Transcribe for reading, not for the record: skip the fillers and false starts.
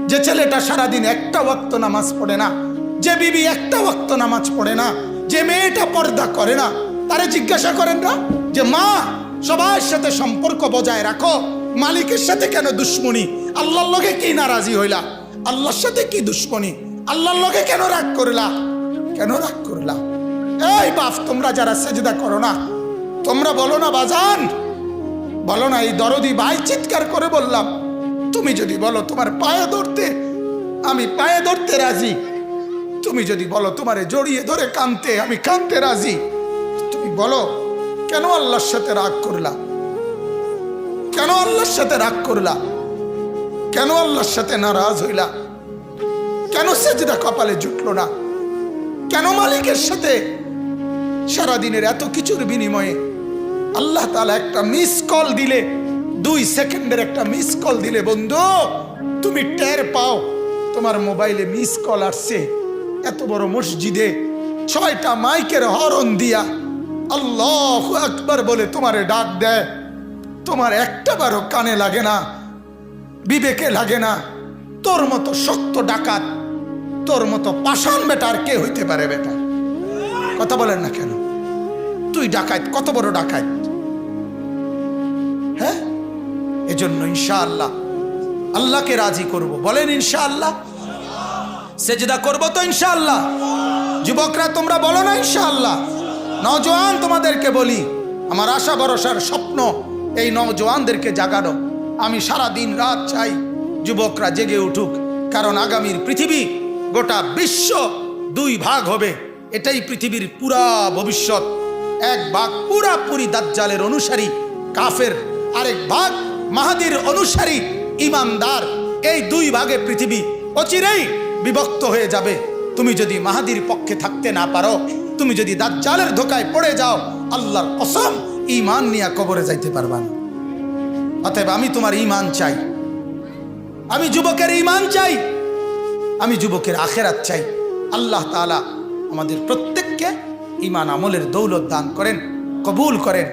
যে ছেলেটা সারাদিন একটা ওয়াক্ত নামাজ পড়ে না, যে বিবি একটা ওয়াক্ত নামাজ পড়ে না, যে মেয়েটা পর্দা করে না, তারে জিজ্ঞাসা করেন না যে মা সবার সাথে সম্পর্ক বজায় রাখো, মালিকের সাথে কেন দুশ্মনী? আল্লাহর লগে কি নারাজি হইলা? আল্লাহর সাথে কি দুশ্মনী? আল্লাহর লগে কেন রাগ করলা? কেন রাগ করলা? এই বাপ, তোমরা যারা সেজদা করো না, তোমরা বলো না বাজান, বলো না এই দরদি ভাই চিৎকার করে বললাম, তুমি যদি বলো তোমার পায়ে ধরতে, আমি পায়ে ধরতে রাজি। তুমি যদি বলো তোমারে জড়িয়ে ধরে কাঁদতে, আমি কাঁদতে রাজি। তুমি বলো কেন আল্লাহর সাথে রাগ করলা? কেন আল্লাহর সাথে রাগ করলা? কেন আল্লাহর সাথে নারাজ হইলা? কেন সেজদা কপালে জুটলো না? কেন মালিকের সাথে সারাদিনের এত কিছুর বিনিময়ে আল্লাহ তাআলা একটা মিস কল দিলে, 2 সেকেন্ডের একটা মিস কল দিলে বন্ধু তুমি টের পাও তোমার মোবাইলে মিস কল আসছে। এত বড় মসজিদে 6টা মাইকের হরন দিয়া আল্লাহু আকবার বলে তোমারে ডাক দেয়, তোমার একটা বারও কানে লাগে না, বিবেকে লাগে না। তোর মতো শক্ত ডাকাত, তোর মতো পাষাণ বেটার কে হইতে পারে? বেটা কথা বলেন না কেন? তুই ডাকাত, কত বড় ডাকাত! হ্যাঁ, এজন্য ইনশাআল্লাহ আল্লাহকে রাজি করব। বলেন ইনশাআল্লাহ। সেজদা করব তো ইনশাআল্লাহ। যুবকরা তোমরা বলো না ইনশাআল্লাহ। নওজোয়ান তোমাদেরকে বলি, আমার আশা ভরসার স্বপ্ন এই নওজোয়ানদেরকে জাগানো। আমি সারা দিন রাত চাই যুবকরা জেগে উঠুক, কারণ আগামীর পৃথিবী, গোটা বিশ্ব 2 ভাগ হবে। এটাই পৃথিবীর পুরা ভবিষ্যৎ। এক ভাগ পুরাপুরি দাজ্জালের অনুসারী কাফের, আরেক ভাগ মাহাদির অনুসারী ইমানদার। এই 2 ভাগে পৃথিবী অচিরেই বিভক্ত হয়ে যাবে। তুমি যদি মাহাদির পক্ষে থাকতে না পারো, তুমি যদি দাজ্জালের ধোকায় পড়ে যাও, আল্লাহর কসম ঈমান নিয়ে কবরে যাইতে পারবা না। অতএব আমি তোমার ঈমান চাই, আমি যুবকের ঈমান চাই, আমি যুবকের আখিরাত চাই। আল্লাহ তাআলা আমাদের প্রত্যেককে ঈমান আমলের দৌলত দান করেন, কবুল করেন।